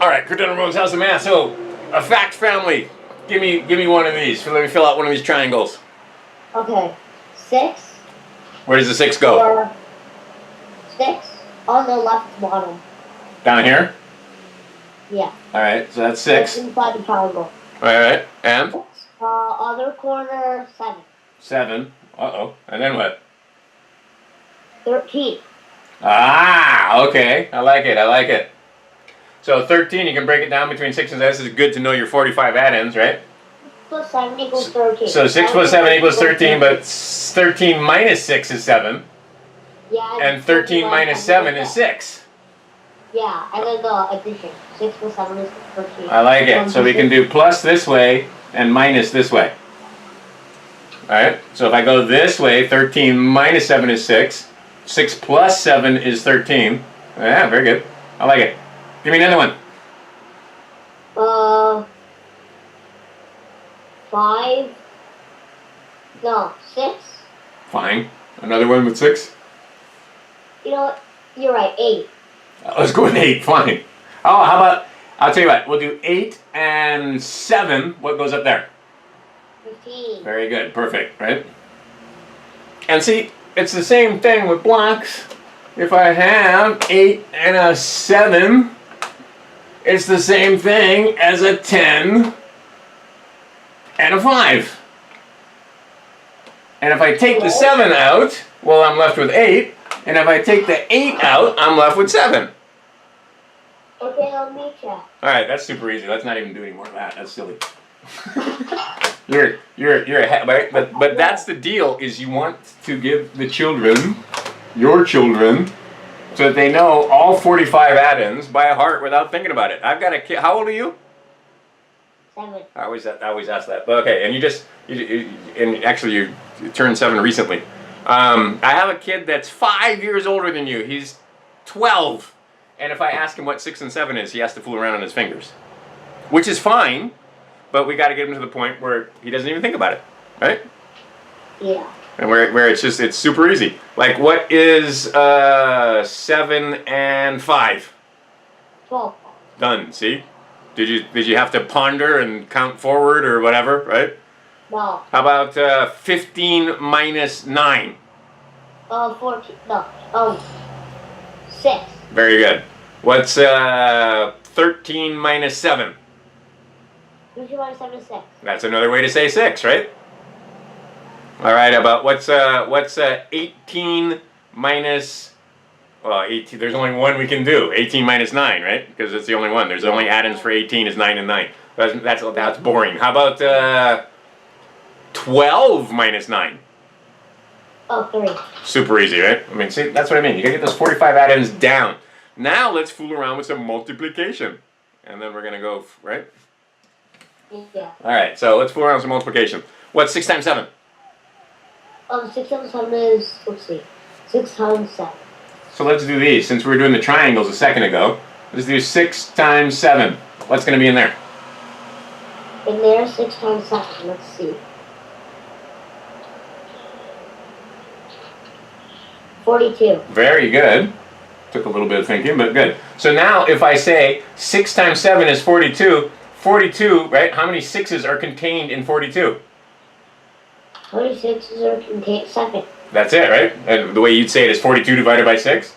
All right, Crewton Ramone's House of Math. So, a fact family. Give me one of these. Let me fill out one of these triangles. Okay. 6. Where does the 6 go? 6 on the left bottom. Down here? Yeah. All right, so that's 6. Inside the triangle. All right, and? Other corner, 7. 7. Uh-oh. And then what? 13. Ah, okay. I like it. So 13, you can break it down between 6 and 7. This is good to know your 45 add-ins, right? 6 plus 7 equals 13. So 6 plus 7 equals 13, but 13 minus 6 is 7. Yeah. And 13 minus 7 is 6. Yeah, and then the addition. 6 plus 7 is 13. I like it. So we can do plus this way and minus this way. Alright, so if I go this way, 13 minus 7 is 6. 6 plus 7 is 13. Yeah, very good. I like it. Give me another one. 5. No, 6. Fine. Another one with 6. You know what? You're right, 8. Let's go with 8. Fine. Oh, how about, I'll tell you what. We'll do 8 and 7. What goes up there? 15. Very good. Perfect, right? And see, it's the same thing with blocks. If I have 8 and a 7, it's the same thing as a 10 and a 5. And if I take the 7 out, well, I'm left with 8. And if I take the 8 out, I'm left with 7. Okay, I'll meet ya. All right, that's super easy. Let's not even do any more of that. That's silly. you're ahead, right? But that's the deal. Is you want to give the children, your children, so that they know all 45 add-ins by heart without thinking about it. I've got a kid. How old are you? 7. I always ask that. But okay, and and actually you turned 7 recently. I have a kid that's 5 years older than you. He's 12. And if I ask him what 6 and 7 is, he has to fool around on his fingers. Which is fine, but we got to get him to the point where he doesn't even think about it, right? Yeah. And where it's super easy. Like, what is 7 and 5? 12. Done, see? Did you have to ponder and count forward or whatever, right? No. How about 15 minus 9? 14. No. 6. Very good. What's 13 minus 7? 13 minus 7 is 6. That's another way to say 6, right? All right, about what's 18 minus, well, 18, there's only one we can do. 18 minus 9, right? Because it's the only one. There's only add-ins for 18 is 9 and 9. That's boring. How about 12 minus 9? 3. Super easy, right? I mean, see, that's what I mean. You gotta get those 45 add-ins down. Now let's fool around with some multiplication. And then we're gonna go, right? Yeah. All right, so let's fool around with some multiplication. What's 6 times 7? 6 times 7 is, let's see, 6 times 7. So let's do these. Since we were doing the triangles a second ago, let's do 6 times 7. What's gonna be in there? In there, 6 times 7, let's see. 42. Very good. Took a little bit of thinking, but good. So now if I say 6 times 7 is 42, 42, right? How many 6's are contained in 42? 26 are contained 7. That's it, right? And the way you'd say it is 42 divided by 6.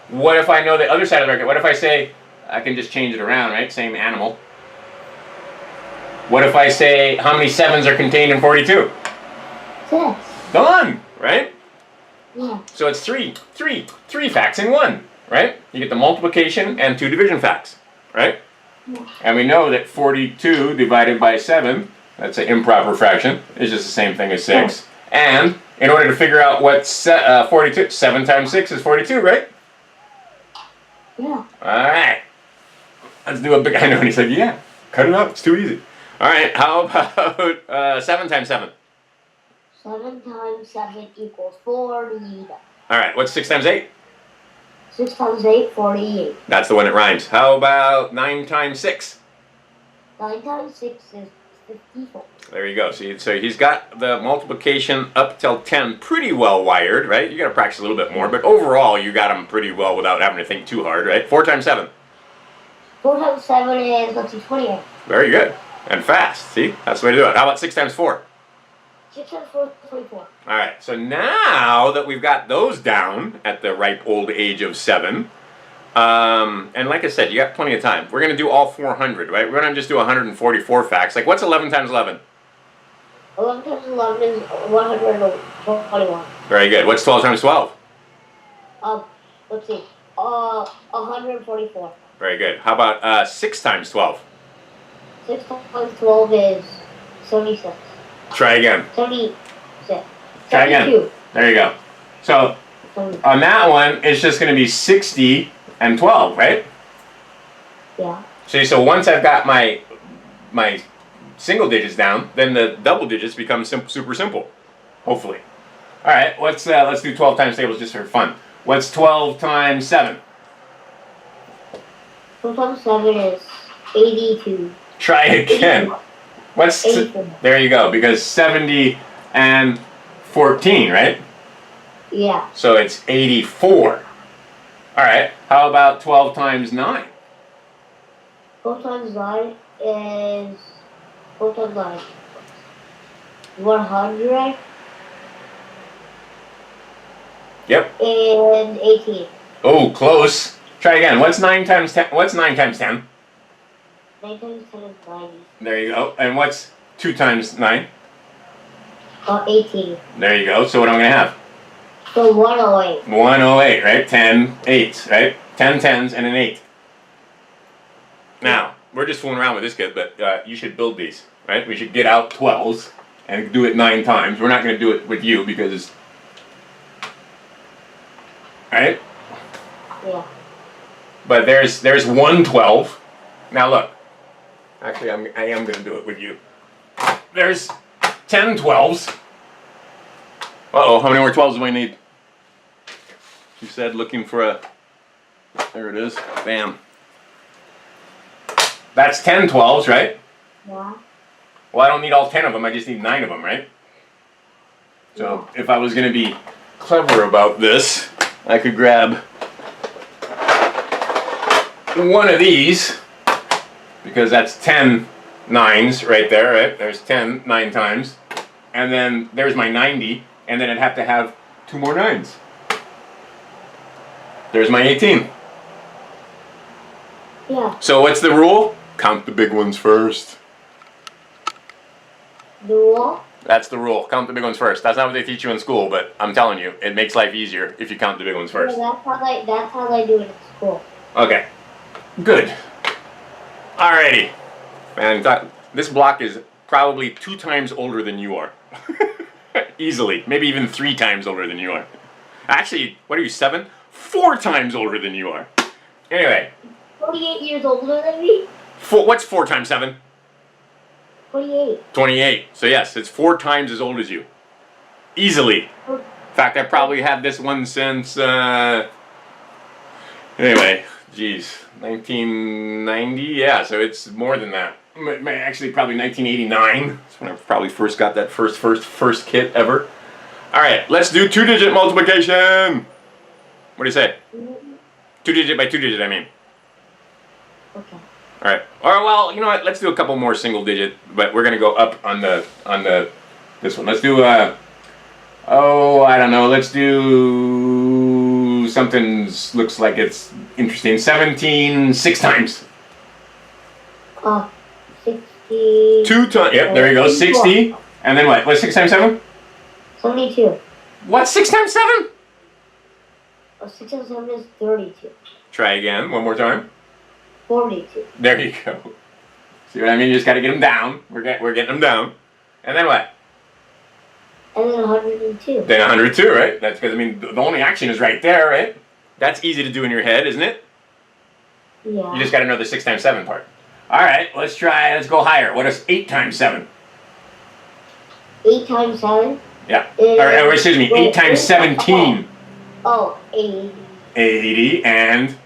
What if I know the other side of the record? What if I say, I can just change it around, right? Same animal. What if I say, how many 7's are contained in 42? 6. Done, right? Yeah. So it's three facts in one, right? You get the multiplication and 2 division facts, right? Yeah. And we know that 42 divided by 7, that's an improper fraction, is just the same thing as 6. And in order to figure out what's 42, 7 times 6 is 42, right? Yeah. All right. Let's do a big, I know, and he said, yeah, cut it out, it's too easy. All right, how about 7 times 7? 7 times 7 equals 40. All right, what's 6 times 8? 6 times 8, 48. That's the one that rhymes. How about 9 times 6? 9 times 6 is 54. There you go. See, so he's got the multiplication up till 10 pretty well wired, right? You got to practice a little bit more, but overall you got him pretty well without having to think too hard, right? 4 times 7. 4 times 7 is, let's see, 28. Very good. And fast. See? That's the way to do it. How about 6 times 4? 6 times 4 is 24. All right. So now that we've got those down at the ripe old age of 7, and like I said, you got plenty of time. We're going to do all 400, right? We're going to just do 144 facts. Like, what's 11 times 11? 11 times 11 is 121. Very good. What's 12 times 12? Let's see. 144. Very good. How about 6 times 12? 6 times 12 is 76. Try again. 76. Try again. 72. There you go. So, 72. on that one, it's just going to be 60 and 12, right? Yeah. See, so once I've got my single digits down, then the double digits become super simple. Hopefully. All right, let's do 12 times tables just for fun. What's 12 times 7? 12 times 7 is 82. Try again. What's 84. There you go, because 70 and 14, right? Yeah. So it's 84. All right, how about 12 times 9? 12 times 9 is 12 times 9. 100 Yep. and 18. Oh, close. Try again. What's 9 times 10? What's 9 times 10? 9 times 10 is 90. There you go. And what's 2 times 9? 18. There you go. So what am I going to have? So 108. 108, right? 10 8s, right? 10 10s and an 8. Now, we're just fooling around with this kid, but you should build these, right? We should get out 12s and do it 9 times. We're not going to do it with you because it's... Right? Yeah. But there's 112. Now look. Actually, I am going to do it with you. There's 10 12s. Uh-oh, how many more 12s do I need? She said looking for a... There it is. Bam. That's 10 12s, right? Yeah. Well, I don't need all 10 of them. I just need 9 of them, right? So if I was going to be clever about this, I could grab one of these, because that's 10 9s right there, right? There's 10 9 times. And then there's my 90, and then I'd have to have 2 more 9s. There's my 18. Yeah. So what's the rule? Count the big ones first. The rule? That's the rule. Count the big ones first. That's not what they teach you in school, but I'm telling you, it makes life easier if you count the big ones first. Yeah, that's how they do it at school. Okay. Good. Alrighty. Man, this block is probably 2 times older than you are. Easily. Maybe even 3 times older than you are. Actually, what are you, 7? 4 times older than you are. Anyway. 48 years older than me? What's 4 times 7? 28. 28. So yes, it's 4 times as old as you. Easily. In fact, I've probably had this one since, anyway, geez, 1990? Yeah, so it's more than that. Actually, probably 1989. That's when I probably first got that first kit ever. Alright, let's do 2-digit multiplication! What do you say? 2-digit by 2-digit, I mean. Okay. All right. Or well, you know what? Let's do a couple more single digit, but we're gonna go up on this one. Let's do I don't know. Let's do something looks like it's interesting. 17 6 times. 60. 2 times. Yep. There you go. 60. And then what? What's 6 times 7? 72. What's 6 times 7? 6 times 7 is 32. Try again. One more time. 42. There you go. See what I mean? You just got to get them down. We're getting them down. And then what? And then 102. Then 102, right? That's because, I mean, the only action is right there, right? That's easy to do in your head, isn't it? Yeah. You just got to know the 6 times 7 part. All right, let's go higher. What is 8 times 7? 8 times 7? Yeah. Or excuse me, 8 times 17. Oh, 80. 80 and...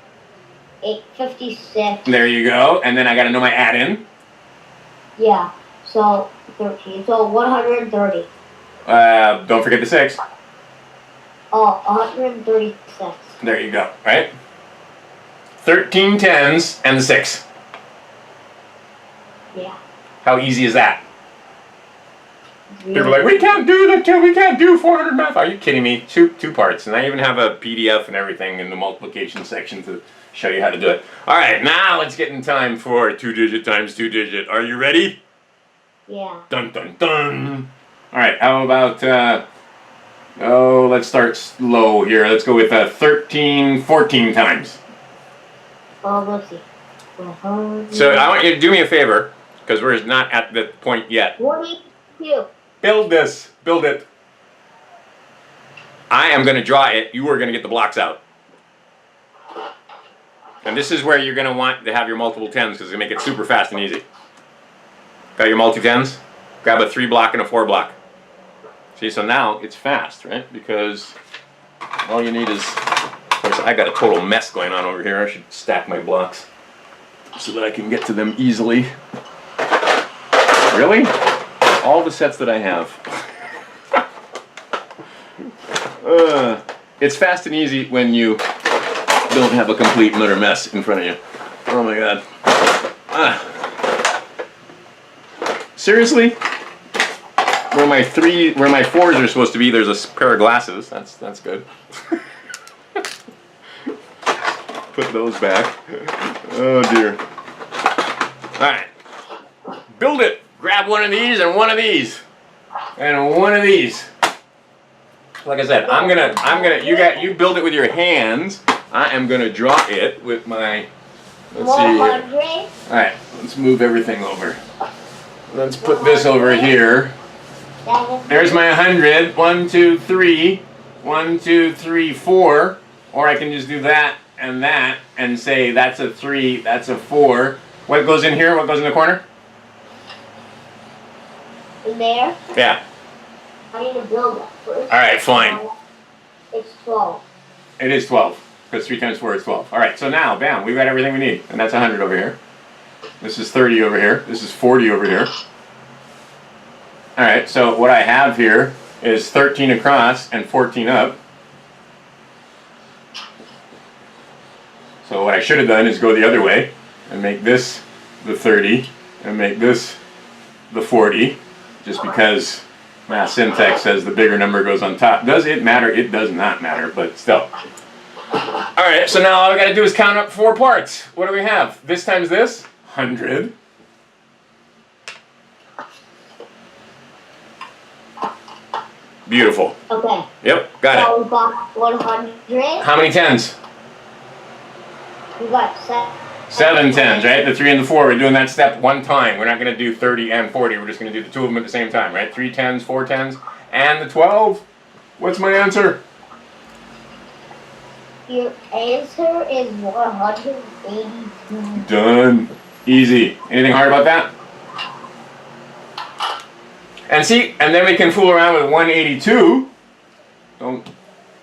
56. There you go. And then I got to know my add-in. Yeah. So 13. So 130. Don't forget the 6. Oh, 136. There you go, right? 13 tens and the 6. Yeah. How easy is that? Really? People are like, we can't do 400 math. Are you kidding me? Two parts, and I even have a PDF and everything in the multiplication section to show you how to do it. All right, now let's get in time for 2-digit times 2-digit. Are you ready? Yeah. Dun dun dun. All right, how about let's start slow here. Let's go with 13, 14 times. Let's see. So I want you to do me a favor, because we're not at the point yet. 42. Build this. Build it. I am going to draw it. You are going to get the blocks out. And this is where you're going to want to have your multiple tens, because it's going to make it super fast and easy. Got your multi-tens? Grab a 3 block and a 4 block. See, so now it's fast, right? Because all you need is... Of course, I got a total mess going on over here. I should stack my blocks so that I can get to them easily. Really? All the sets that I have. It's fast and easy when you don't have a complete and utter mess in front of you. Oh my god. Seriously? Where my 4s are supposed to be, there's a pair of glasses. That's good. Put those back. Oh dear. Alright. Build it! Grab one of these and one of these. And one of these. Like I said, you build it with your hands. I am gonna draw it with my, let's see here. Alright, let's move everything over. Let's put this over here. There's my 100. 1, 2, 3. 1, 2, 3, 4. Or I can just do that and say that's a 3, that's a 4. What goes in here? What goes in the corner? In there? Yeah. I need to build that first. Alright, fine. It's 12. It is 12. Because 3 times 4 is 12. Alright, so now, bam, we've got everything we need. And that's 100 over here. This is 30 over here. This is 40 over here. Alright, so what I have here is 13 across and 14 up. So what I should have done is go the other way and make this the 30 and make this the 40, just because math syntax says the bigger number goes on top. Does it matter? It does not matter, but still. Alright, so now all we got to do is count up 4 parts. What do we have? This times this? 100. Beautiful. Okay. Yep, got So it. we got 100. How many tens? We got 7 tens, right? The 3 and the 4. We're doing that step one time. We're not going to do 30 and 40. We're just going to do the 2 of them at the same time, right? 3 tens, 4 tens, and the 12. What's my answer? Your answer is 182. Done. Easy. Anything hard about that? And see, and then we can fool around with 182. Don't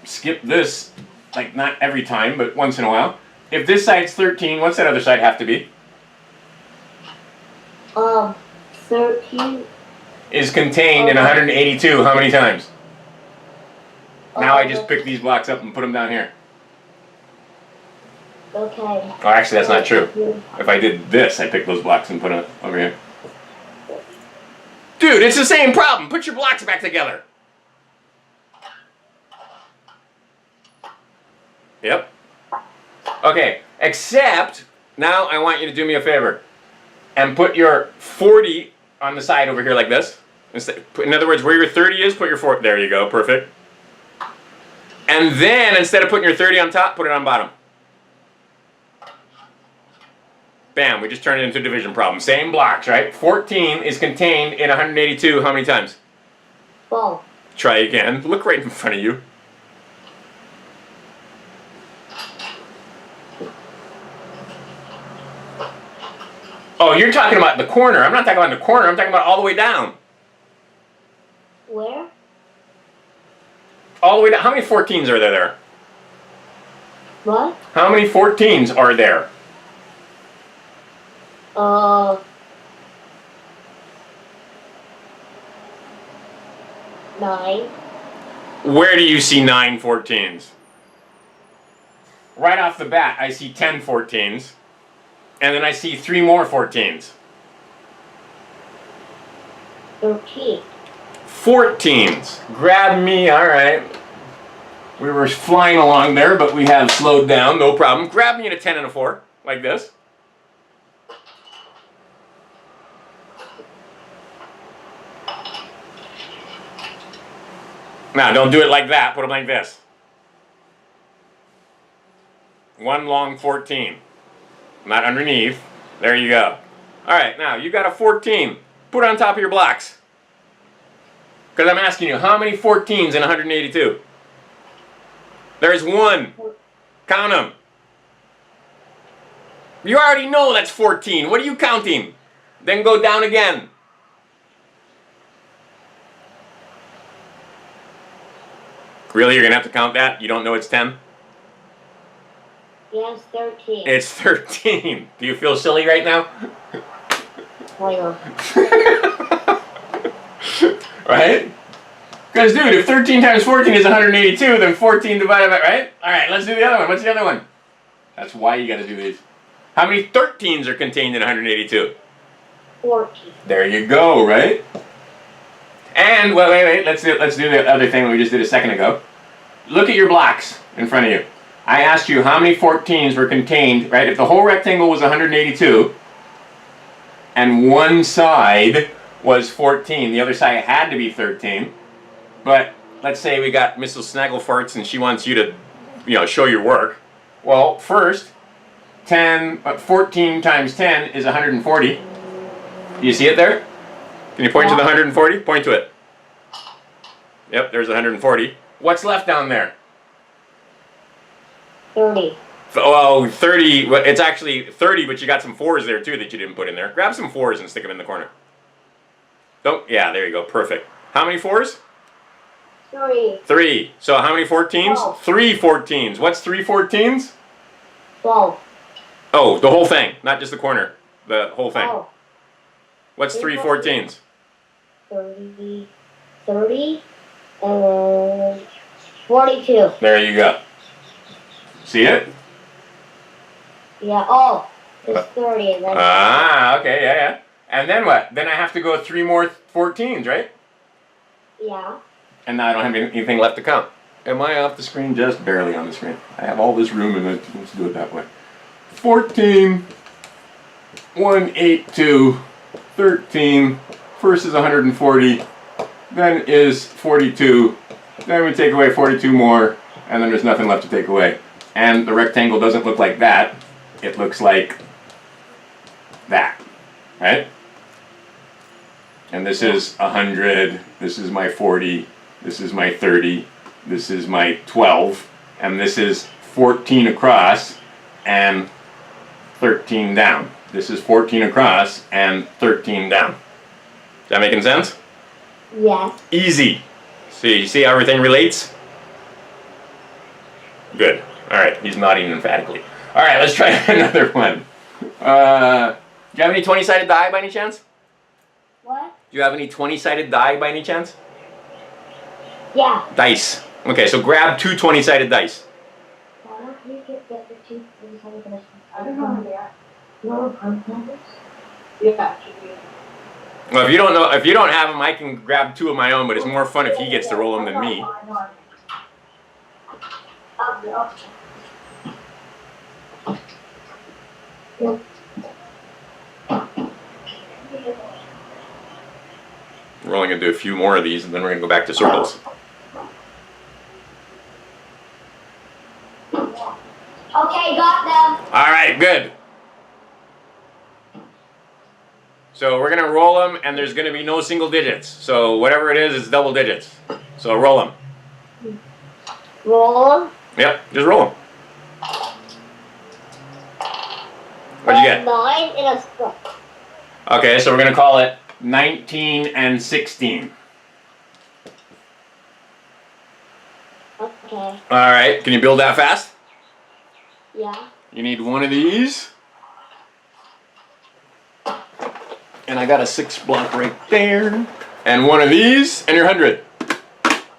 skip this, like not every time, but once in a while. If this side's 13, what's that other side have to be? 13. Is contained in 182 how many times? Now I just pick these blocks up and put them down here. Okay. Oh, actually that's not true. If I did this, I pick those blocks and put them over here. Dude, it's the same problem. Put your blocks back together. Yep. Okay, except now I want you to do me a favor and put your 40 on the side over here like this. In other words, where your 30 is, put your 40. There you go, perfect. And then instead of putting your 30 on top, put it on bottom. Bam, we just turned it into a division problem. Same blocks, right? 14 is contained in 182 how many times? 12. Try again. Look right in front of you. Oh, you're talking about the corner. I'm not talking about the corner. I'm talking about all the way down. Where? All the way down. How many 14s are there? What? How many 14s are there? 9. Where do you see 9 14s? Right off the bat, I see 10 14s. And then I see 3 more 14s. 13. 14s. Grab me, all right. We were flying along there, but we have slowed down, no problem. Grab me in a 10 and a 4, like this. Now, don't do it like that. Put them like this. One long 14. Not underneath. There you go. All right, now you got a 14. Put it on top of your blocks. Because I'm asking you, how many 14s in 182? There's one. Count them. You already know that's 14. What are you counting? Then go down again. Really, you're going to have to count that? You don't know it's 10? Yes, 13. It's 13. Do you feel silly right now? Why not? Right? Because, dude, if 13 times 14 is 182, then 14 divided by, right? All right, let's do the other one. What's the other one? That's why you got to do these. How many 13s are contained in 182? 14. There you go, right? And, wait. Let's do the other thing we just did a second ago. Look at your blocks in front of you. I asked you how many 14s were contained, right? If the whole rectangle was 182, and one side was 14, the other side had to be 13. But let's say we got Mrs. Snagglefarts and she wants you to, show your work. Well, first, 14 times 10 is 140. Do you see it there? Can you point to the 140? Point to it. Yep, there's 140. What's left down there? 30. Oh, 30. It's actually 30, but you got some 4s there too that you didn't put in there. Grab some 4s and stick them in the corner. Don't. Yeah, there you go. Perfect. How many 4s? 3. 3. So how many 14s? 12. 3 14s. What's 3 14s? 12. Oh, the whole thing, not just the corner. The whole thing. Oh. What's 3 14s? 30. 30. And 42. There you go. See it? Yeah. Oh, it's 30. And then Okay, yeah. And then what? Then I have to go 3 more 14s, right? yeah. And now I don't have anything left to count. Am I off the screen? Just barely on the screen. I have all this room and let's do it that way. 14, 1, 8, 2, 13, first is 140, then is 42, then we take away 42 more, and then there's nothing left to take away. And the rectangle doesn't look like that, it looks like that, right? And this is 100, this is my 40, this is my 30, this is my 12, and this is 14 across and 13 down. This is 14 across and 13 down. Is that making sense? Yes. Easy. See, you see how everything relates? Good. All right, he's nodding emphatically. All right, let's try another one. Do you have any 20-sided die by any chance? What? Do you have any 20-sided die by any chance? Yeah. Dice. Okay, so grab 2 20-sided dice. Why don't you get the 2 I don't know where they are. No, pumpkins? Yeah. Well, if you don't have them, I can grab 2 of my own, but it's more fun if he gets to roll them than me. We're only going to do a few more of these, and then we're going to go back to circles. Okay, got them. All right, good. So we're going to roll them, and there's going to be no single digits. So whatever it is, it's double digits. So roll them. Roll them. Yep, just roll them. What'd you get? 9 in a square. Okay, so we're going to call it 19 and 16. Okay. All right, can you build that fast? Yeah. You need one of these. And I got a 6 block right there. And one of these, and you're 100.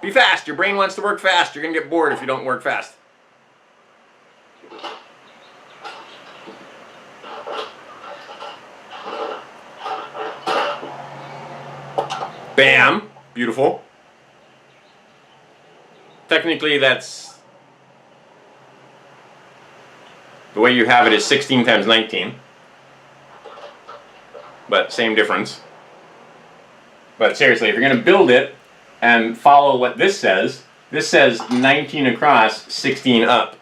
Be fast. Your brain wants to work fast. You're going to get bored if you don't work fast. Bam. Beautiful. Technically, that's... The way you have it is 16 times 19. But same difference. But seriously, if you're going to build it and follow what this says 19 across, 16 up.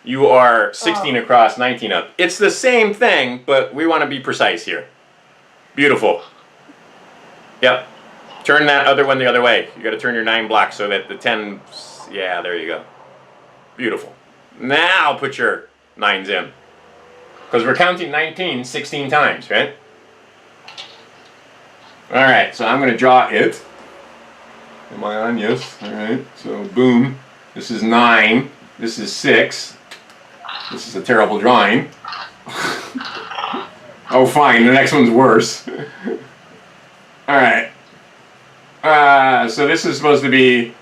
You are 16 across, 19 up. It's the same thing, but we want to be precise here. Beautiful. Yep. Turn that other one the other way. You got to turn your 9 blocks so that the 10... Yeah, there you go. Beautiful. Now put your 9s in. Because we're counting 19 16 times, right? Alright, so I'm going to draw it. Am I on? Yes. Alright, so boom. This is 9. This is 6. This is a terrible drawing. Oh, fine. The next one's worse. Alright. So this is supposed to be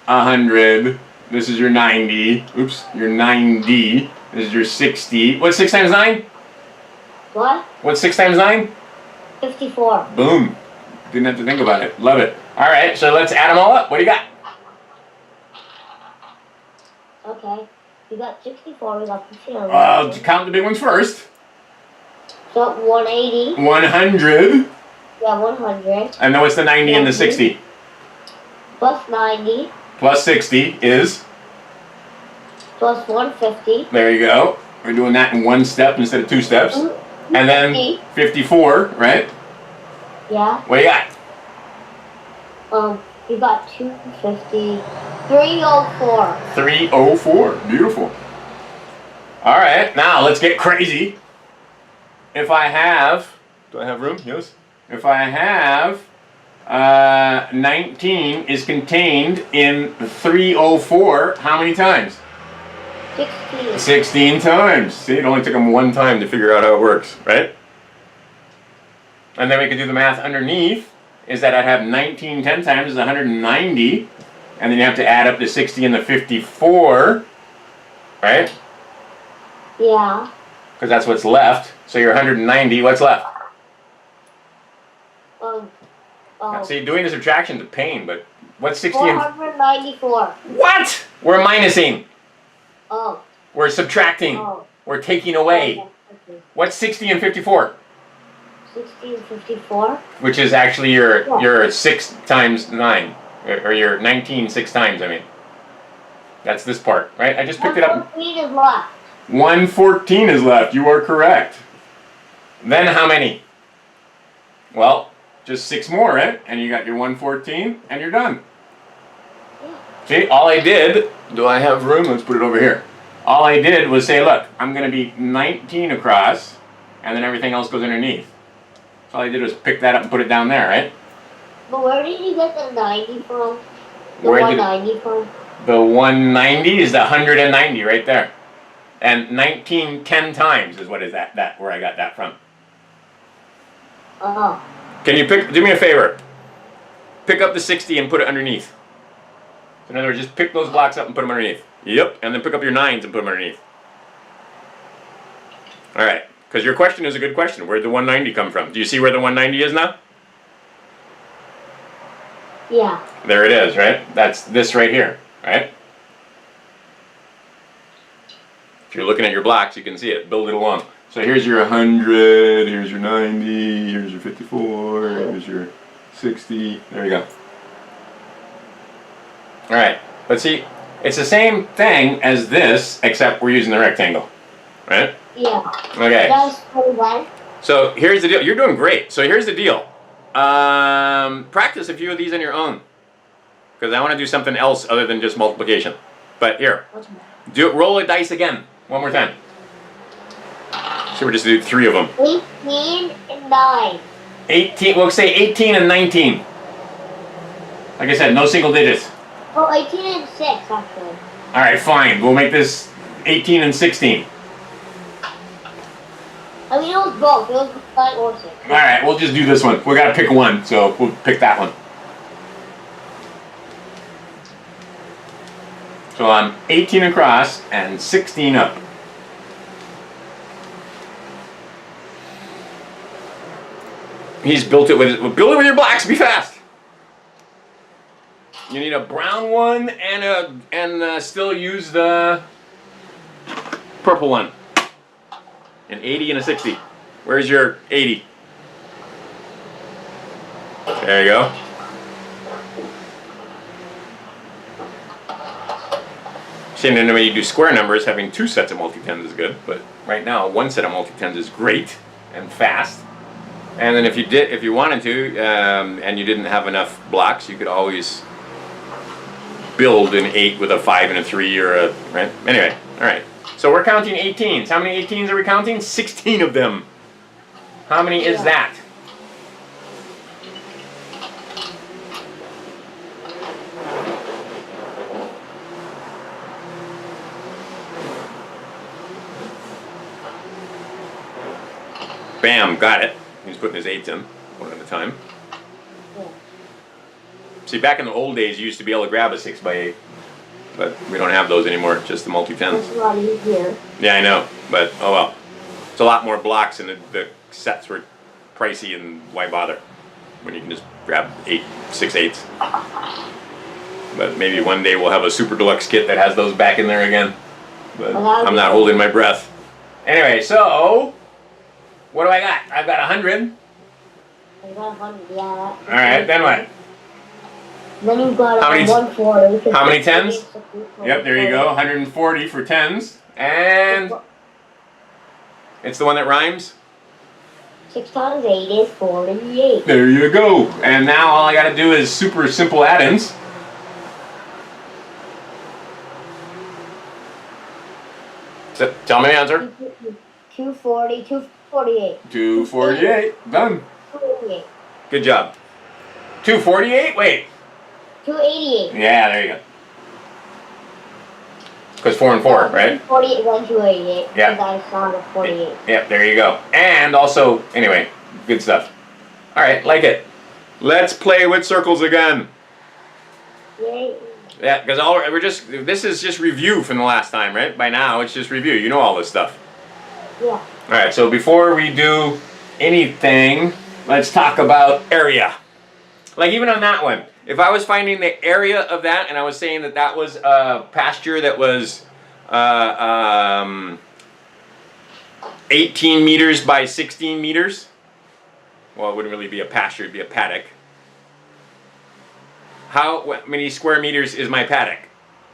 100. This is your 90. Oops, your 90. This is your 60. What's 6 times 9? What? What's 6 times 9? 54. Boom. Didn't have to think about it. Love it. Alright, so let's add them all up. What do you got? Okay. We got 64, we got 54. Count the big ones first. So 180. 100. Yeah, 100. And then what's the 90 and the 60? Plus 90. Plus 60 is? Plus 150. There you go. We're doing that in one step instead of 2 steps. And then 54, right? Yeah. What do you got? We got 250. 304. 304. Beautiful. Alright, now let's get crazy. If I have... Do I have room? Yes. If I have... 19 is contained in 304, how many times? 16. 16 times. See, it only took them one time to figure out how it works, right? And then we can do the math underneath, is that I have 19 10 times is 190, and then you have to add up the 60 and the 54, right? Yeah. Because that's what's left. So you're 190, what's left? See, doing the subtraction's a pain, but what's 60 and... 494. What? We're minusing. Oh. We're subtracting. Oh. We're taking away. Okay. What's 60 and 54? 60 and 54? Which is actually your 6 times 9. Or your 19 6 times, I mean. That's this part, right? I just picked it up. 114 is left. 114 is left. You are correct. Then how many? Well, just 6 more, right? And you got your 114, and you're done. Yeah. See, all I did... Do I have room? Let's put it over here. All I did was say, look, I'm going to be 19 across, and then everything else goes underneath. So all I did was pick that up and put it down there, right? But where did you get the 90 from? The Where 190 from? The 190 is the 190 right there. And 19 10 times is what is that where I got that from. Oh. Can you do me a favor? Pick up the 60 and put it underneath. In other words, just pick those blocks up and put them underneath. Yep, and then pick up your 9s and put them underneath. Alright, because your question is a good question. Where'd the 190 come from? Do you see where the 190 is now? Yeah. There it is, right? That's this right here, right? If you're looking at your blocks, you can see it. Build it along. So here's your 100, here's your 90, here's your 54, here's your 60. There you go. Alright, but see, it's the same thing as this, except we're using the rectangle, right? Yeah. Okay. That's pretty well. So here's the deal. You're doing great. So here's the deal. Practice a few of these on your own, because I want to do something else other than just multiplication. But here, roll a dice again, one more time. So we're just do 3 of them. 18 and 9. 18. We'll say 18 and 19. Like I said, no single digits. Oh, 18 and 6, actually. All right, fine. We'll make this 18 and 16. I mean, it was both. It was 9 or 6. All right, we'll just do this one. We gotta pick one, so we'll pick that one. So I'm 18 across and 16 up. He's built it with your blocks. Be fast. You need a brown one and still use the purple one. An 80 and a 60. Where's your 80? There you go. Seeing that when you do square numbers, having 2 sets of multi-tens is good, but right now 1 set of multi-tens is great and fast. And then if you wanted to, and you didn't have enough blocks, you could always build an 8 with a 5 and a 3 or a, right? Anyway, all right. So we're counting 18s. How many 18s are we counting? 16 of them. How many is that? Bam, got it. He's putting his 8s in, one at a time. Yeah. See, back in the old days, you used to be able to grab a 6x8, but we don't have those anymore, just the multi-tens. It's a lot easier. Yeah, I know, but oh well. It's a lot more blocks, and the sets were pricey, and why bother when you can just grab 6/8s. But maybe one day we'll have a super deluxe kit that has those back in there again. But I'm not holding my breath. Anyway, so what do I got? I've got 100. I got 100, yeah. All right, then what? Then you've got How many- 140. How many 10s? Yep, there you go. 140 for 10s. And it's the one that rhymes. 6 times 8 is 48. There you go. And now all I got to do is super simple add-ins. So, tell me the answer. 240, 248. 248. Done. 288. Good job. 248? Wait. 288. Yeah, there you go. Because 4 and 4, right? 48, then 288. Yeah. Because I saw the 48. Yep, there you go. And also, anyway, good stuff. All right, like it. Let's play with circles again. Yay. Yeah, because this is just review from the last time, right? By now, it's just review. You know all this stuff. Yeah. All right, so before we do anything, let's talk about area. Like even on that one, if I was finding the area of that and I was saying that that was a pasture that was 18 meters by 16 meters, well, it wouldn't really be a pasture, it'd be a paddock. How many square meters is my paddock?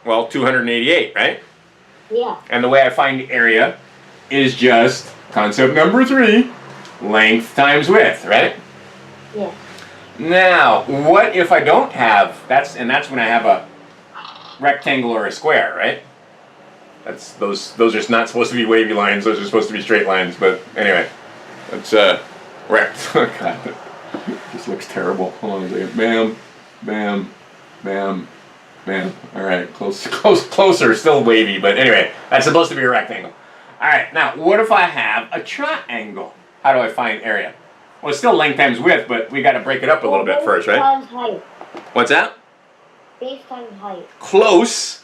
Well, 288, right? Yeah. And the way I find area is just concept number 3, length times width, right? Yeah. Now, what if I don't have, that's when I have a rectangle or a square, right? Those are not supposed to be wavy lines, those are supposed to be straight lines, but anyway, that's rect. Oh God, this looks terrible. Hold on a second. Bam, bam, bam, bam. All right, closer, still wavy, but anyway, that's supposed to be a rectangle. All right, now, what if I have a triangle? How do I find area? Well, it's still length times width, but we got to break it up a little bit first, right? Base times height. What's that? Base times height. Close.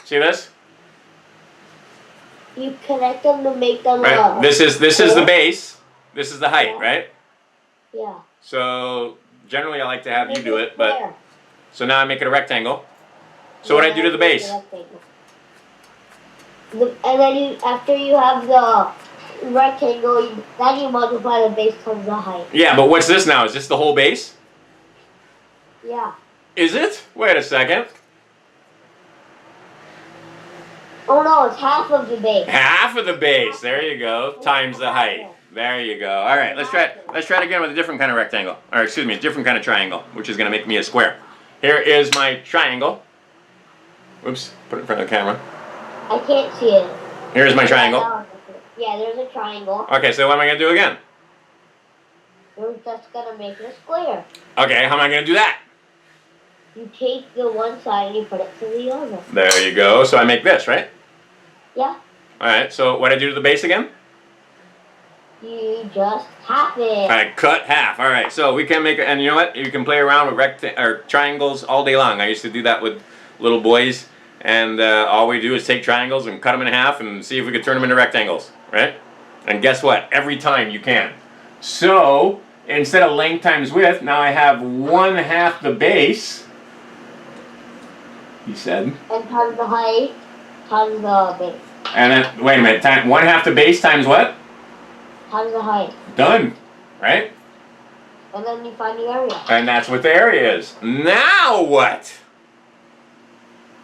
See this? You connect them to make them Right. This is the base. This is the height, Yeah. right? Yeah. So generally, I like to have you Make do a it, but square. so now I make it a rectangle. So what do I do to the make base? a rectangle. And then after you have the rectangle, then you multiply the base times the height. Yeah, but what's this now? Is this the whole base? Yeah. Is it? Wait a second. Oh no, it's half of the base. Half of the base. There you go. Times the height. There you go. All right, let's try it again with a different kind of rectangle. Or excuse me, a different kind of triangle, which is going to make me a square. Here is my triangle. Oops, put it in front of the camera. I can't see it. Here's my triangle. Yeah, there's a triangle. Okay, so what am I going to do again? We're just gonna make it a square. Okay, how am I going to do that? You take the one side and you put it to the other. There you go. So I make this, right? Yeah. All right, so what do I do to the base again? You just half it. I cut half. All right, so we can make it, and you know what? You can play around with triangles all day long. I used to do that with little boys, and all we do is take triangles and cut them in half and see if we could turn them into rectangles, right? And guess what? Every time you can. So, instead of length times width, now I have 1/2 the base, he said. And times the height, times the base. And then, wait a minute, 1/2 the base times what? Times the height. Done, right? And then you find the area. And that's what the area is. Now what?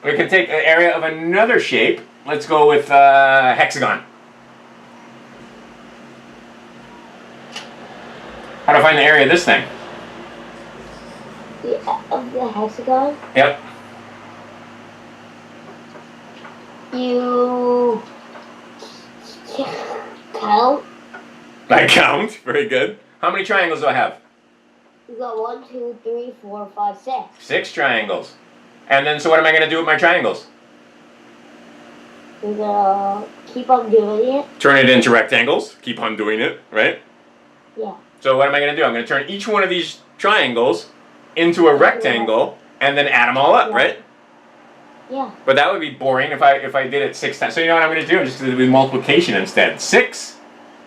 We can take the area of another shape. Let's go with hexagon. How do I find the area of this thing? Of the hexagon? Yep. You count. I count. Very good. How many triangles do I have? You got 1, 2, 3, 4, 5, 6. 6 triangles. And then, so what am I going to do with my triangles? You're gonna keep on doing it. Turn it into rectangles. Keep on doing it, right? Yeah. So what am I going to do? I'm going to turn each one of these triangles into a rectangle and then add them all up, right? Yeah. But that would be boring if I did it 6 times. So you know what I'm going to do? I'm just going to do multiplication instead. 6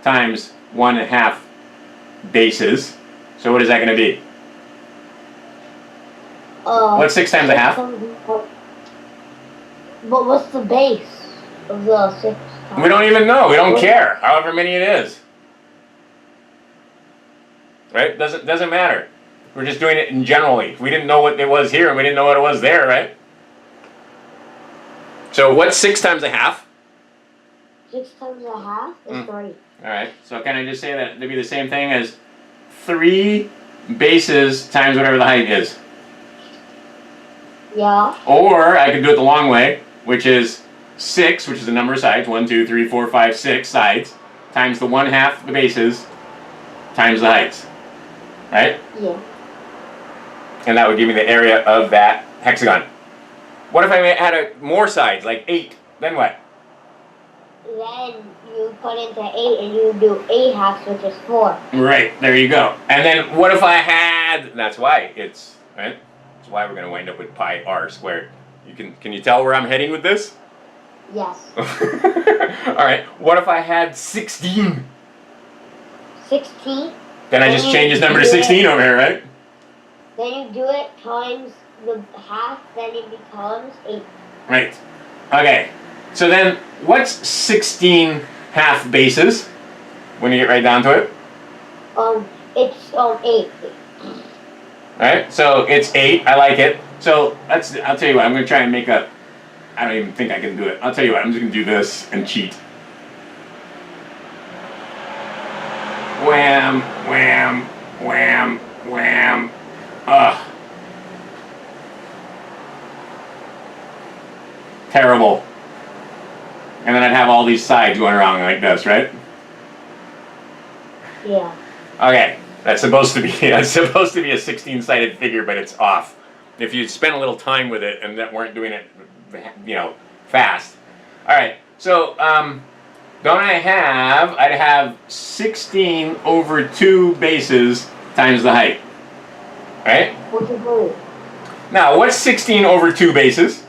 times 1/2 bases. So what is that going to be? What's 6 times 1/2? But what's the base of the 6 times? We don't even know. We don't care. However many it is. Right? Doesn't matter. We're just doing it in generally. We didn't know what it was here and we didn't know what it was there, right? So what's 6 times 1/2? 6 times 1/2 is 3. Alright, so can I just say that it'd be the same thing as 3 bases times whatever the height is? Yeah. Or I could do it the long way, which is 6, which is the number of sides, 1, 2, 3, 4, 5, 6 sides, times the 1/2 the bases, times the heights. Right? Yeah. And that would give me the area of that hexagon. What if I had more sides, like 8? Then what? Then you put into 8 and you do 8 halves, which is 4. Right, there you go. And then what if I had, that's why it's, right? That's why we're going to wind up with pi r squared. Can you tell where I'm heading with this? Yes. Alright, what if I had 16? 16? Then I just change this number to 16 over here, right? Then you do it times the half, then it becomes 8. Right. Okay. So then, what's 16 half bases? When you get right down to it? It's 8. Alright, so it's 8. I like it. So, I'll tell you what, I'm going to try and make a... I don't even think I can do it. I'll tell you what, I'm just going to do this and cheat. Wham, wham, wham, wham. Ugh. Terrible. And then I'd have all these sides going around like this, right? Yeah. Okay, that's supposed to be a 16-sided figure, but it's off. If you spent a little time with it and that weren't doing it, fast. All right. So, I'd have 16 over 2 bases times the height. Right? What's your height? Now, what's 16 over 2 bases?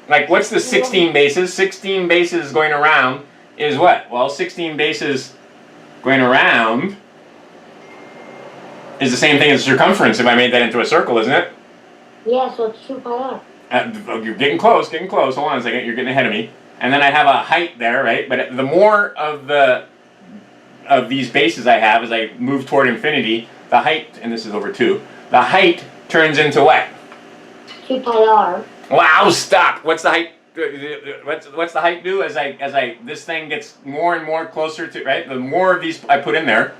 Like, what's the 16 bases? 16 bases going around is what? Well, 16 bases going around is the same thing as circumference if I made that into a circle, isn't it? Yeah, so it's 2 pi r. You're getting close. Hold on a second. You're getting ahead of me. And then I have a height there, right? But the more of these bases I have as I move toward infinity, the height, and this is over 2, the height turns into what? 2 pi r. Wow, stop. What's the height? What's the height do as this thing gets more and more closer to, right? The more of these I put in there,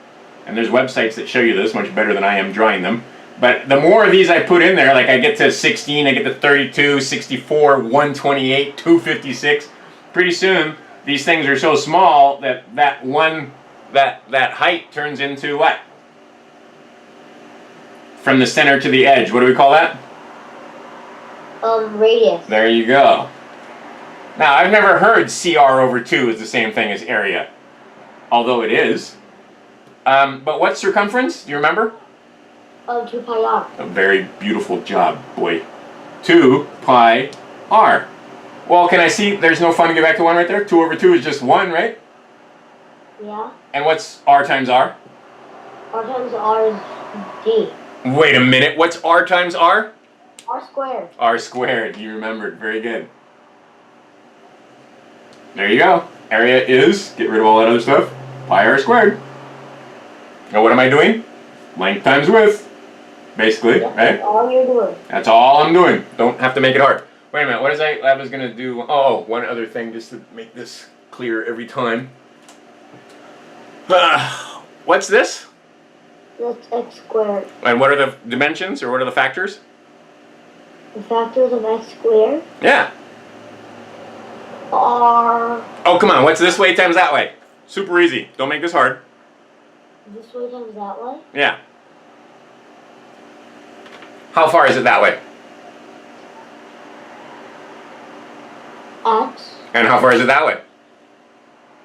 and there's websites that show you this much better than I am drawing them, but the more of these I put in there, like I get to 16, I get to 32, 64, 128, 256, pretty soon these things are so small that that height turns into what? From the center to the edge, what do we call that? Radius. There you go. Now, I've never heard CR over 2 is the same thing as area, although it is. But what's circumference? Do you remember? 2 pi r. A very beautiful job, boy. 2 pi r. Well, can I see there's no fun to get back to 1 right there? 2 over 2 is just 1, right? Yeah. And what's r times r? R times R is D. Wait a minute, what's r times r? R squared. R squared, you remembered, very good. There you go. Area is, get rid of all that other stuff, pi r squared. Now what am I doing? Length times width, basically, Yep, right? that's all you're doing. That's all I'm doing. Don't have to make it hard. Wait a minute, what is I was going to do? Oh, one other thing just to make this clear every time. What's this? That's x squared. And what are the dimensions, or what are the factors? The factors of x squared Yeah. are Oh, come on, what's this way times that way? Super easy. Don't make this hard. this way times that way. Yeah. How far is it that way? X. And how far is it that way?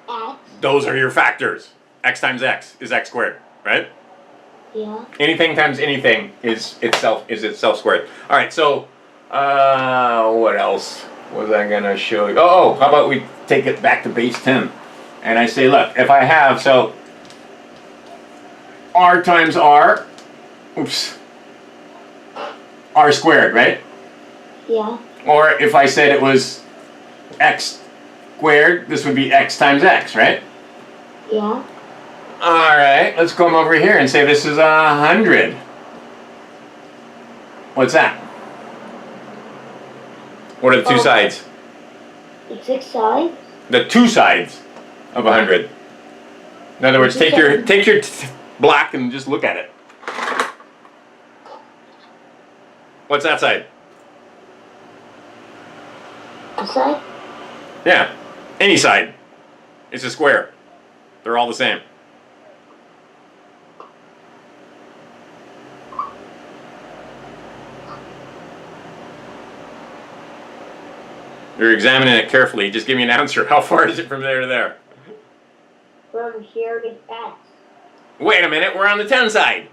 X. Those are your factors. X times x is x squared, right? Yeah. Anything times anything is itself squared. All right, so what else was I gonna show you? Oh, how about we take it back to base 10, and I say, look, if I have r times r, oops, r squared, right? Yeah. Or if I said it was x squared, this would be x times x, right? Yeah. All right, let's come over here and say this is 100. What's that? What are the two sides? The 6 sides. The two sides of 100. In other words, take your block and just look at it. What's that side? The side. Yeah, any side. It's a square. They're all the same. You're examining it carefully. Just give me an answer. How far is it from there to there? From here to X. Wait a minute, we're on the 10 side.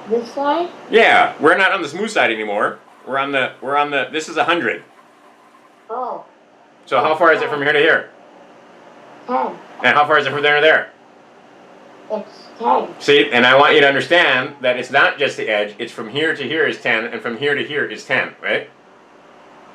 This side? Yeah, we're not on the smooth side anymore. We're on the, this is 100. Oh. So how far is it from here to here? 10. And how far is it from there to there? It's 10. See, and I want you to understand that it's not just the edge, it's from here to here is 10, and from here to here is 10, right?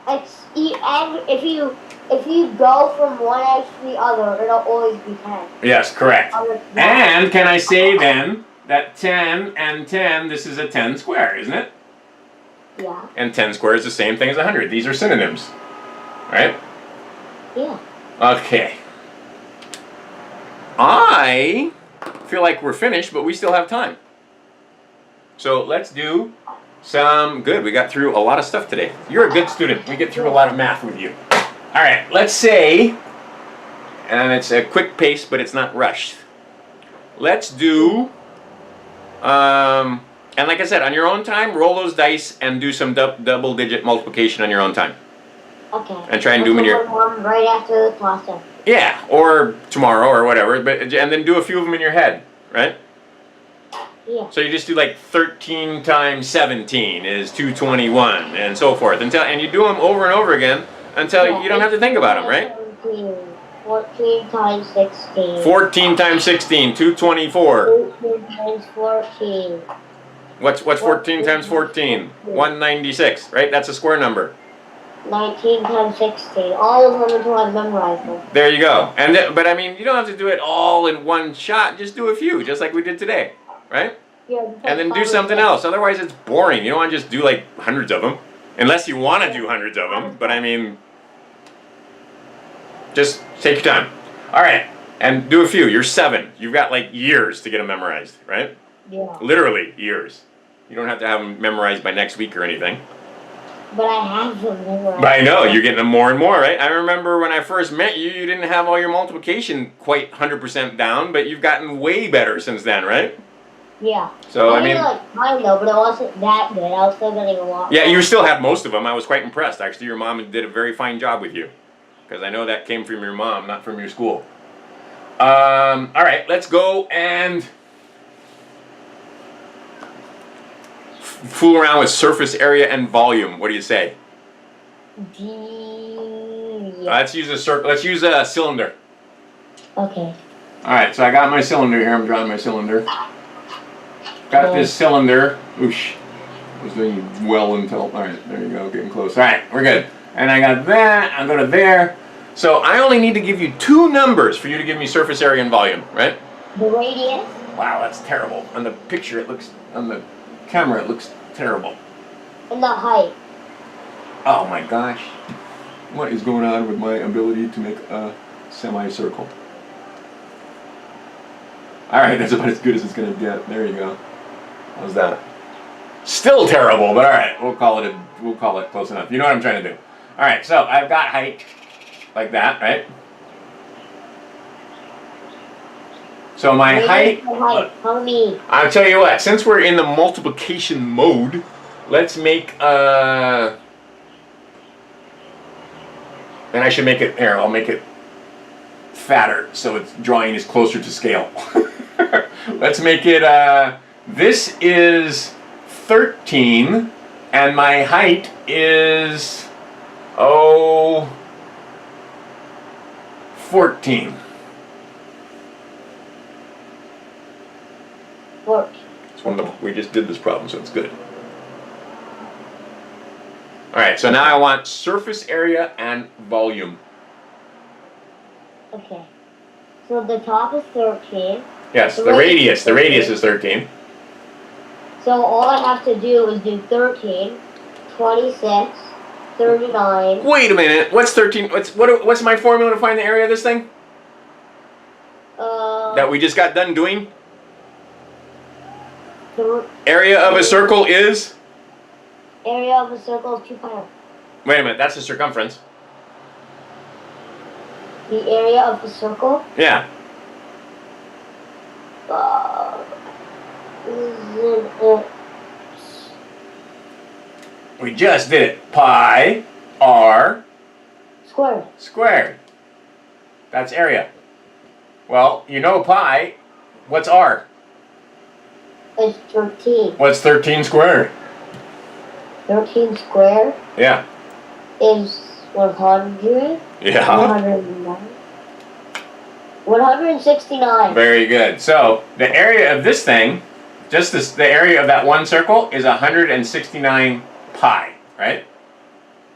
And if you go from one edge to the other, it'll always be 10. Yes, correct. And can I say then that 10 and 10, this is a 10 square, isn't it? Yeah. And 10 square is the same thing as 100. These are synonyms, right? Yeah. Okay. I feel like we're finished, but we still have time. So let's do some good. We got through a lot of stuff today. You're a good student. We get through a lot of math with you. All right, let's say, and it's a quick pace, but it's not rushed. Let's do, and like I said, on your own time, roll those dice and do some double-digit multiplication on your own time. Okay. And try and do them in your... Right after the class. Yeah, or tomorrow or whatever, but and then do a few of them in your head, right? Yeah. So you just do like 13 times 17 is 221 and so forth and you do them over and over again until you don't have to think about them, right? 14 times 16. 14 times 16, 224. 18 times 14. What's 14 times 14? 196, right? That's a square number. 19 times 16. All of them until I memorize them. There you go. But I mean, you don't have to do it all in one shot. Just do a few, just like we did today, right? Yeah. And then do something else. Otherwise, it's boring. You don't want to just do like hundreds of them, unless you want to do hundreds of them. But I mean, just take your time. All right, and do a few. You're 7. You've got like years to get them memorized, right? Yeah. Literally years. You don't have to have them memorized by next week or anything. But I have them memorized. But I know, you're getting them more and more, right? I remember when I first met you, you didn't have all your multiplication quite 100% down, but you've gotten way better since then, right? Yeah. So, I mean... like mine though, but it wasn't that good. I was still getting a lot. Yeah, you still had most of them. I was quite impressed. Actually, your mom did a very fine job with you. Because I know that came from your mom, not from your school. All right, let's go and... fool around with surface area and volume. What do you say? Yeah. Let's use a circle. Let's use a cylinder. Okay. All right, so I got my cylinder here. I'm drawing my cylinder. Got this cylinder. Oosh. I was doing well until. All right, there you go. Getting close. All right, we're good. And I got that. I'm going to there. So I only need to give you two numbers for you to give me surface area and volume, right? The radius. Wow, that's terrible. On the picture, it looks. On the camera, it looks terrible. And the height. Oh my gosh. What is going on with my ability to make a semicircle? Alright, that's about as good as it's going to get. There you go. How's that? Still terrible, but alright. We'll call it close enough. You know what I'm trying to do. Alright, so I've got height like that, right? So my height. How many? I'll tell you what, since we're in the multiplication mode, let's make and I should make it here, I'll make it fatter so its drawing is closer to scale. Let's make it this is 13 and my height is 14. 14. It's one of the, we just did this problem, so it's good. Alright, so now I want surface area and volume. Okay. So the top is 13. Yes, the radius is 13. So all I have to do is do 13, 26, 39. Wait a minute, what's 13? What's my formula to find the area of this thing? That we just got done doing? Area of a circle is? Area of a circle is 2 pi r. Wait a minute, that's the circumference. The area of the circle? Yeah. We just did it. Pi r squared. That's area. Well, you know pi. What's r? It's 13. What's 13 squared? 13 squared Yeah. is 100. Yeah. 109. 169. Very good. So the area of this thing, just this, the area of that one circle is 169 pi, right?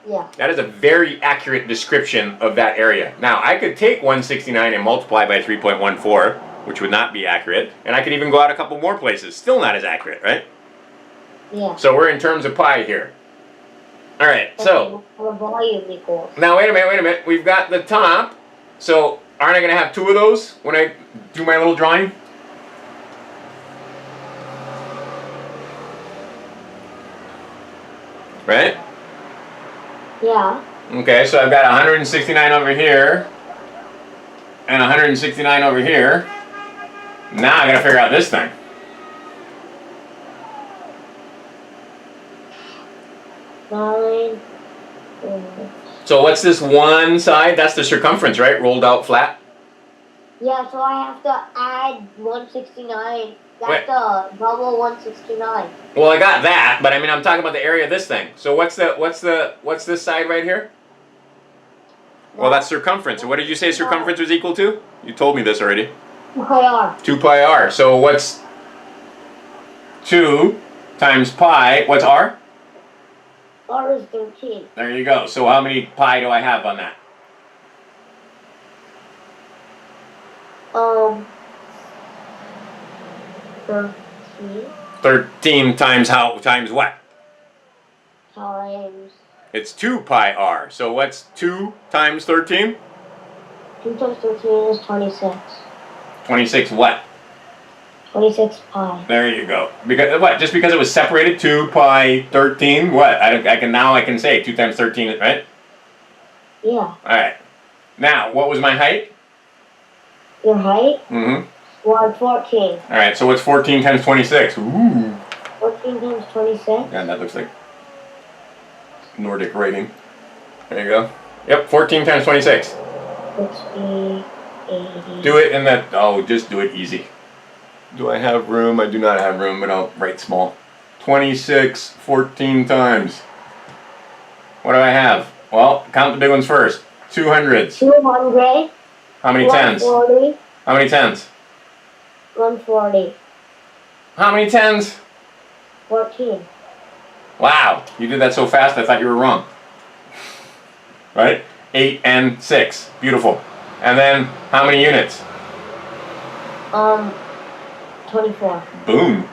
Yeah. That is a very accurate description of that area. Now I could take 169 and multiply by 3.14, which would not be accurate, and I could even go out a couple more places. Still not as accurate, right? Yeah. So we're in terms of pi here. All right. So the volume equals. now wait a minute. We've got the top. So aren't I going to have two of those when I do my little drawing? Right? Yeah. Okay, so I've got 169 over here and 169 over here. Now I got to figure out this thing. So what's this one side? That's the circumference, right? Rolled out flat? Yeah, so I have to add 169. That's Wait. the double 169. Well, I got that, but I mean I'm talking about the area of this thing. So what's this side right here? Well, that's circumference. So what did you say circumference was equal to? You told me this already. 2 pi r. 2 pi r. So what's 2 times pi? What's r? R is 13. There you go. So how many pi do I have on that? 13 13 times how? Times what? times It's 2 pi r. So what's 2 times 13? 2 times 13 is 26. 26 what? 26 pi. There you go. Because what? Just because it was separated 2 pi 13? What? I can say 2 times 13, right? Yeah. All right. Now, what was my height? Your height? Mm-hmm. 14. All right. So what's 14 times 26? Ooh. 14 times 26. Yeah, that looks like Nordic writing. There you go. Yep. 14 times 26. 60, 80. Do it in that. Oh, just do it easy. Do I have room? I do not have room, but I'll write small. 26, 14 times. What do I have? Well, count the big ones first. 200s. 200. How many tens? 140. How many tens? 140. How many tens? 14. Wow, you did that so fast I thought you were wrong. Right? 8 and 6. Beautiful. And then, how many units? 24. Boom.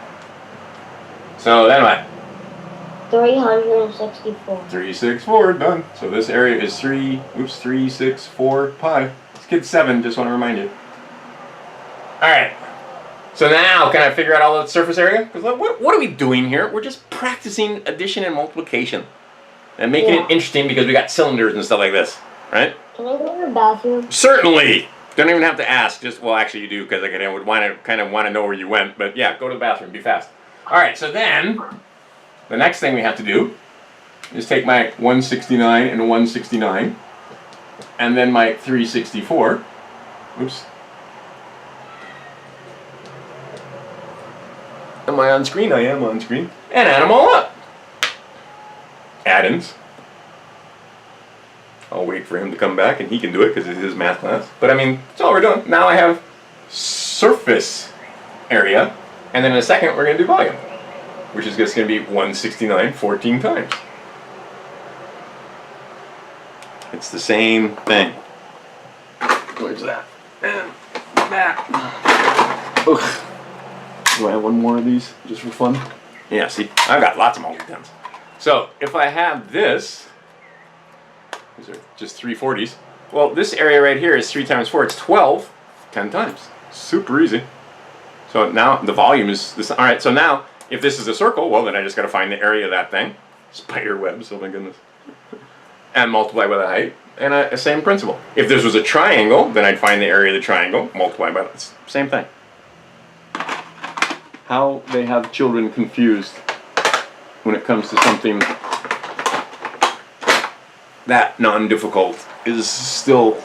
So then what? 364. 364, done. So this area is 364 pi. This kid's 7, just want to remind you. Alright. So now, can I figure out all the surface area? Because what are we doing here? We're just practicing addition and multiplication. And making it interesting because we got cylinders and stuff like this. Right? Can I go to the bathroom? Certainly! Don't even have to ask. Just, well, actually you do, because I would kind of want to know where you went. But yeah, go to the bathroom. Be fast. Alright, so then, the next thing we have to do is take my 169 and 169, and then my 364. Oops. Am I on screen? I am on screen. And add them all up. Add-ins. I'll wait for him to come back and he can do it because it's his math class. But I mean, that's all we're doing. Now I have surface area, and then in a second we're going to do volume, which is just going to be 169 14 times. It's the same thing. Where's that? And that. Ugh. Do I have one more of these just for fun? Yeah, see, I've got lots of multi-tens. So if I have this, these are just 340s. Well, this area right here is 3 times 4. It's 12, 10 times. Super easy. So now the volume is this. All right, so now if this is a circle, well, then I just got to find the area of that thing. Spider webs, oh my goodness. And multiply by the height. And a same principle. If this was a triangle, then I'd find the area of the triangle, multiply by the same thing. How they have children confused when it comes to something that non-difficult is still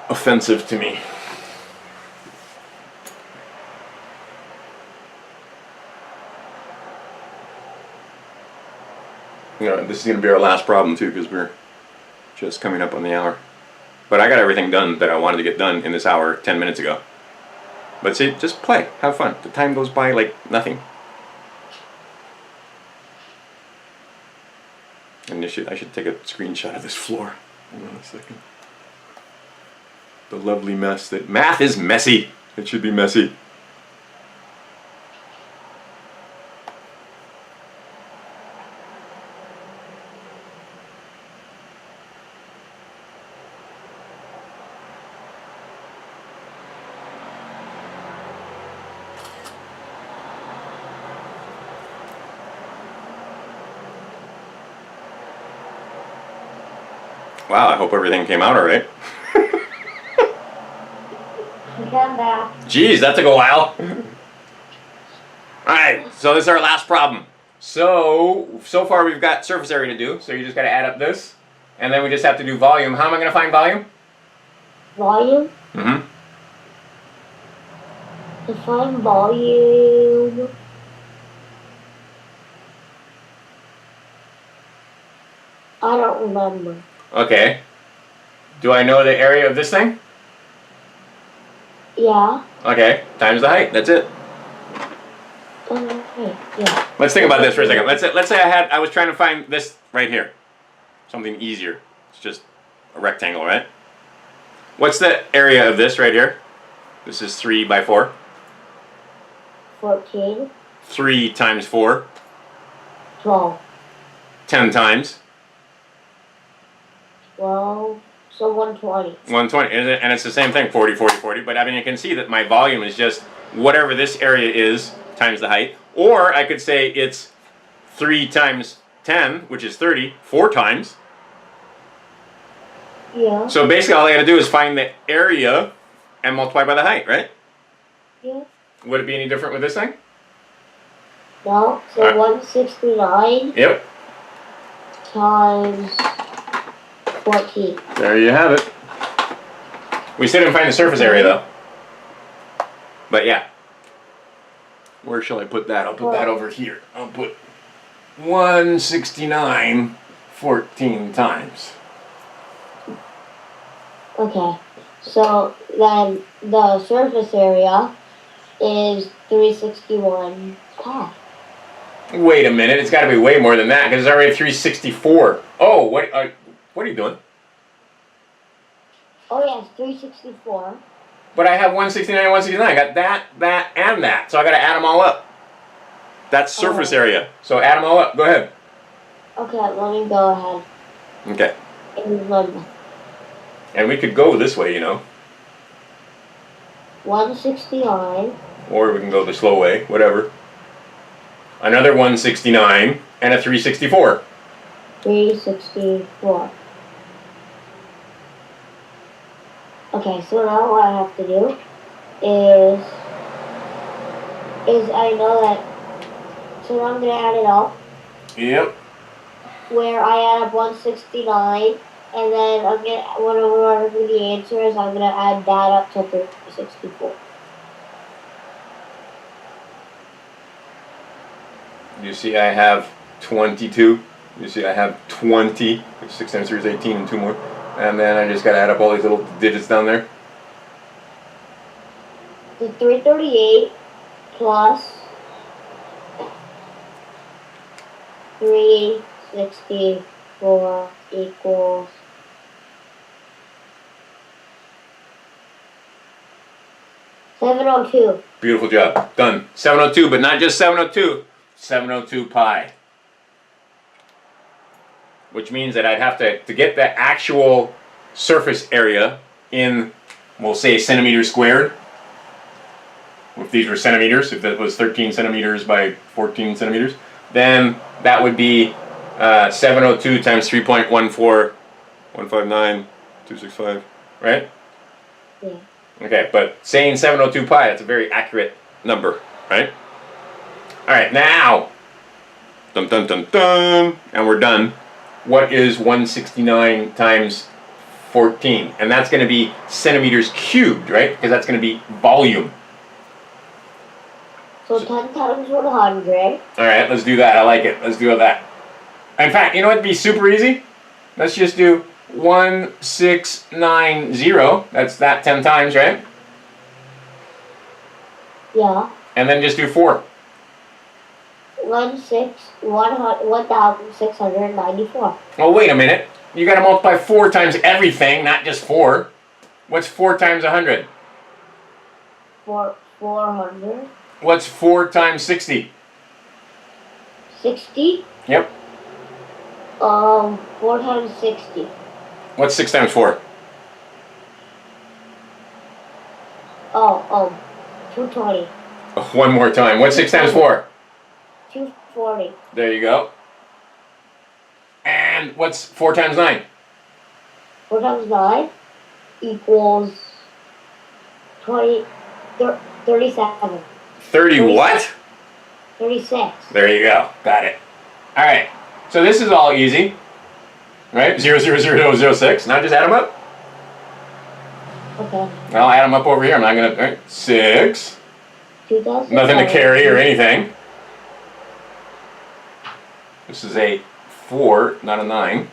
offensive to me. You know, this is going to be our last problem too, because we're just coming up on the hour. But I got everything done that I wanted to get done in this hour 10 minutes ago. But see, just play, have fun. The time goes by like nothing. And I should take a screenshot of this floor. Hold on a second. The lovely mess that math is messy. It should be messy. Wow, I hope everything came out all right. Come back. Jeez, that took a while. Alright, so this is our last problem. So far we've got surface area to do, so you just got to add up this, and then we just have to do volume. How am I going to find volume? Volume? Mm-hmm. To find volume. I don't remember. Okay. Do I know the area of this thing? Yeah. Okay, times the height, that's it. Okay, yeah. Let's think about this for a second. Let's say I was trying to find this right here. Something easier. It's just a rectangle, right? What's the area of this right here? This is 3 by 4. 14. 3 times 4. 12. 10 times. 12. So 120. 120. And it's the same thing, 40, 40, 40. But I mean, you can see that my volume is just whatever this area is times the height. Or I could say it's 3 times 10, which is 30, 4 times. Yeah. So basically all I got to do is find the area and multiply by the height, right? Yeah. Would it be any different with this thing? No. So 169 Yep. times 14. There you have it. We still didn't find the surface area though. But yeah. Where shall I put that? I'll put that over here. I'll put 169 14 times. Okay. So then the surface area is 361 pi. Wait a minute, it's got to be way more than that because it's already 364. Oh, what are you doing? Oh yes, 364. But I have 169 and 169. I got that, and that. So I got to add them all up. That's surface area. So add them all up. Go ahead. Okay, let me go ahead. Okay. And And we could go this way, 169. Or we can go the slow way, whatever. Another 169 and a 364. 364. Okay, so now what I have to do is I know that, so now I'm going to add it up, Yep. where I add up 169, and then I'm going to, whatever the answer is, I'm going to add that up to 364. You see I have 22. You see I have 20. 6 times 3 is 18 and 2 more. And then I just got to add up all these little digits down there. The 338 plus 364 equals 702. Beautiful job. Done. 702, but not just 702. 702 pi. Which means that I'd have to get the actual surface area in, we'll say, centimeters squared. If these were centimeters, if that was 13 centimeters by 14 centimeters, then that would be 702 times 3.14159, right? Yeah. Okay, but saying 702 pi, that's a very accurate number, right? All right, now, dun dun dun dun, and we're done. What is 169 times 14? And that's going to be centimeters cubed, right? Because that's going to be volume. So 10 times 100. All right, let's do that. I like it. Let's do that. In fact, you know what would be super easy? Let's just do 1690. That's that 10 times, right? Yeah. And then just do 4. 1,694. Oh, wait a minute. You got to multiply 4 times everything, not just 4. What's 4 times 100? 400. What's 4 times 60? 60? Yep. 4 times 60. What's 6 times 4? 220. One more time. What's 6 times 4? 240. There you go. And what's 4 times 9? 4 times 9 equals 37. 30 what? 36. There you go. Got it. All right. So this is all easy, right? 0.00006. Now just add them up. Okay. I'll add them up over here. I'm not going to... Right? 6. 2000. Nothing to carry or anything. This is a 4, not a 9.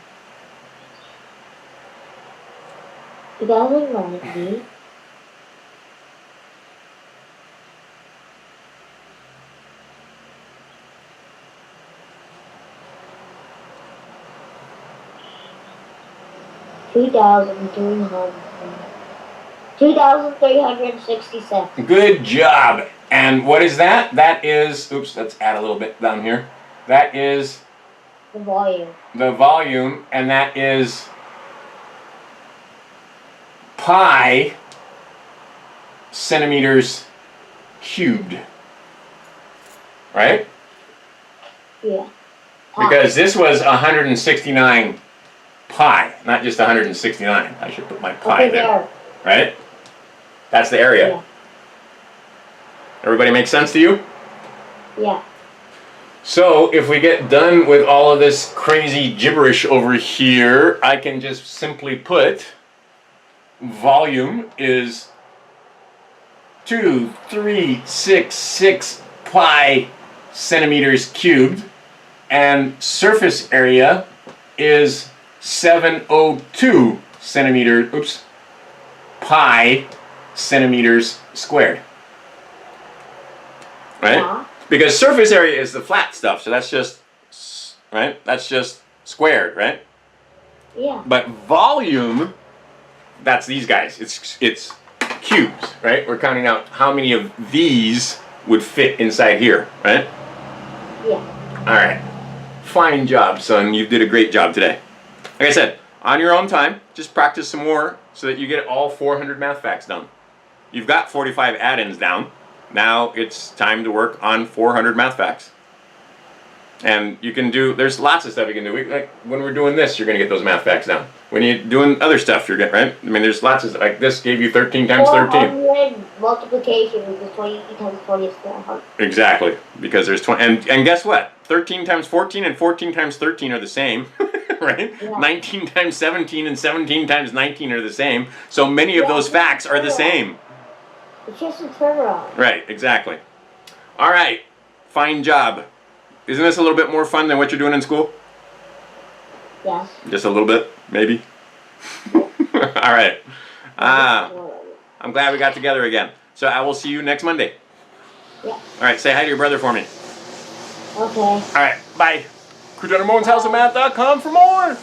2090. $2,367. Good job. And what is that? That is... Oops, let's add a little bit down here. That is... The volume. The volume, and that is pi centimeters cubed, right? Yeah. Because this was 169 pi, not just 169. I should put my pi there, right? That's the area. Yeah. Everybody make sense to you? Yeah. So if we get done with all of this crazy gibberish over here, I can just simply put volume is 2366 pi centimeters cubed, And surface area is 702 pi centimeters squared. Right? Yeah. Because surface area is the flat stuff, so that's just, right? That's just squared, right? Yeah. But volume, that's these guys. It's cubes, right? We're counting out how many of these would fit inside here, right? Yeah. All right. Fine job, son. You did a great job today. Like I said, on your own time, just practice some more so that you get all 400 math facts done. You've got 45 add-ins down. Now it's time to work on 400 math facts. And you can do, there's lots of stuff you can do. Like when we're doing this, you're going to get those math facts down. When you're doing other stuff, you're getting, right? I mean, there's lots of, like this gave you 13 times 13. 400 multiplication is 20 times 20 is 400. Exactly, because there's 20, and guess what? 13 times 14 and 14 times 13 are the same, right? Yeah. 19 times 17 and 17 times 19 are the same. So many of those facts are the same. It's just a turnaround. Right, exactly. All right, fine job. Isn't this a little bit more fun than what you're doing in school? Yes. Just a little bit, maybe? All right. I'm glad we got together again. So I will see you next Monday. Yeah. All right, say hi to your brother for me. Okay. All right, bye. Crewton Ramone's House of Math.com for more.